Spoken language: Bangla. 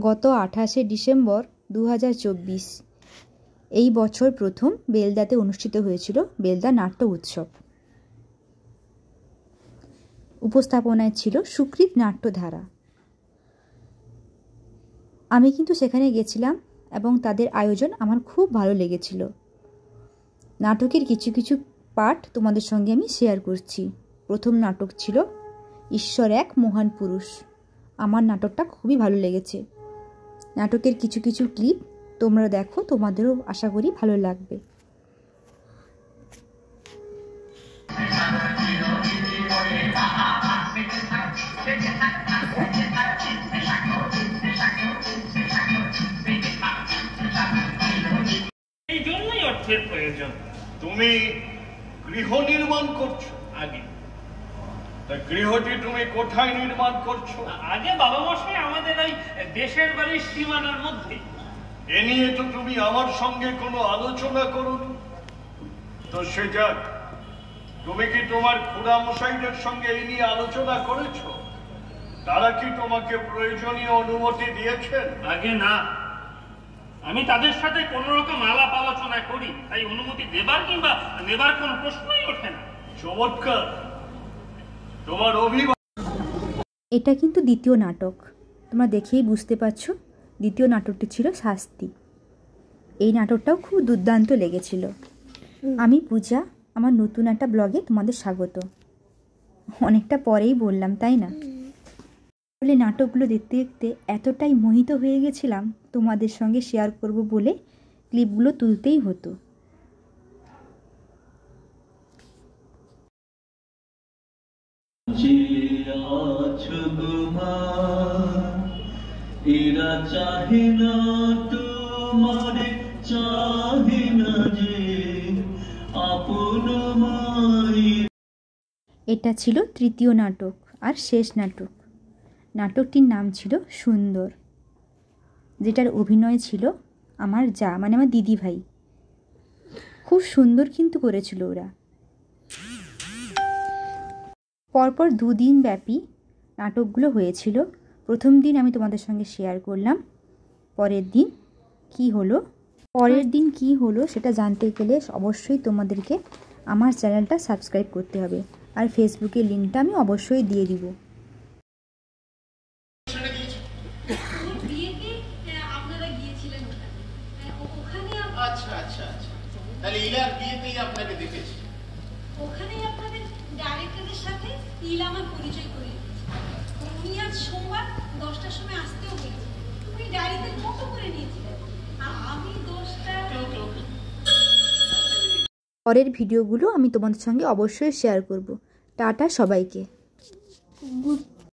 গত 28শে ডিসেম্বর 2024 এই বছর প্রথম বেলদাতে অনুষ্ঠিত হয়েছিল বেলদা নাট্য উৎসব। উপস্থাপনায় ছিল সুকৃত নাট্যধারা। আমি কিন্তু সেখানে গেছিলাম এবং তাদের আয়োজন আমার খুব ভালো লেগেছিল। নাটকের কিছু কিছু পার্ট তোমাদের সঙ্গে আমি শেয়ার করছি। প্রথম নাটক ছিল ঈশ্বর এক মহান পুরুষ। আমার নাটকটা খুবই ভালো লেগেছে। নাটকের কিছু কিছু ক্লিপ তোমরা দেখো, তোমাদেরও আশা করি ভালো লাগবে। এই জন্যই অর্থের প্রয়োজন। তুমি গৃহ নির্মাণ করছো আগে গৃহটি তুমি কোথায় নির্মাণ করছো? আগে বাবা মশাই আমাদের ওই দেশের বাড়ির সীমানার মধ্যে। এ নিয়ে তো তুমি আমার সঙ্গে কোনো আলোচনা করোনি। তো সে যাক, তুমি কি তোমার খুড়া মশাইদের সঙ্গে এই নিয়ে আলোচনা করেছো? তারা কি তোমাকে প্রয়োজনীয় অনুমতি দিয়েছেন? আগে না, আমি তাদের সাথে কোন রকম আলাপ আলোচনা করি, তাই অনুমতি দেবার কিংবা নেবার কোনো প্রশ্নই ওঠে না। চমৎকার, তোমার অভিমান। এটা কিন্তু দ্বিতীয় নাটক, তোমরা দেখেই বুঝতে পারছো। দ্বিতীয় নাটকটি ছিল শাস্তি। এই নাটকটাও খুব দুর্দান্ত লেগেছিল। আমি পূজা, আমার নতুন একটা ব্লগে তোমাদের স্বাগত। অনেকটা পরেই বললাম, তাই না? বলে নাটকগুলো দেখতে দেখতে এতটাই মোহিত হয়ে গেছিলাম, তোমাদের সঙ্গে শেয়ার করব বলে ক্লিপগুলো তুলতেই হতো। এটা ছিল তৃতীয় নাটক আর শেষ নাটক। নাটকটির নাম ছিল সুন্দর, যেটার অভিনয় ছিল আমার যা, মানে আমার দিদি ভাই। খুব সুন্দর কিন্তু করেছিল ওরা। পরপর 2 দিন ব্যাপী নাটকগুলো হয়েছিল। প্রথম দিন আমি তোমাদের সঙ্গে শেয়ার করলাম। পরের দিন কি হলো সেটা জানতে গেলে অবশ্যই তোমাদেরকে আমার চ্যানেলটা সাবস্ক্রাইব করতে হবে, আর ফেসবুকের লিঙ্কটা আমি অবশ্যই দিয়ে দিব। আচ্ছা আচ্ছা আচ্ছা, তাহলে ইলার বিয়েতেই আপনাকে দেখেছি। ওখানেই আপনাদের ডাইরেক্টরের সাথে ইলা আমার পরিচয় করে দিয়েছে। উনি আজ সোমবার 10টার সময় আসতেও বলেছে। উনি ডায়েরিতে মতো করে নিয়েছিলেন, আর আমি 10টা। পরের ভিডিওগুলো আমি তোমাদের সঙ্গে অবশ্যই শেয়ার করব। টাটা সবাইকে।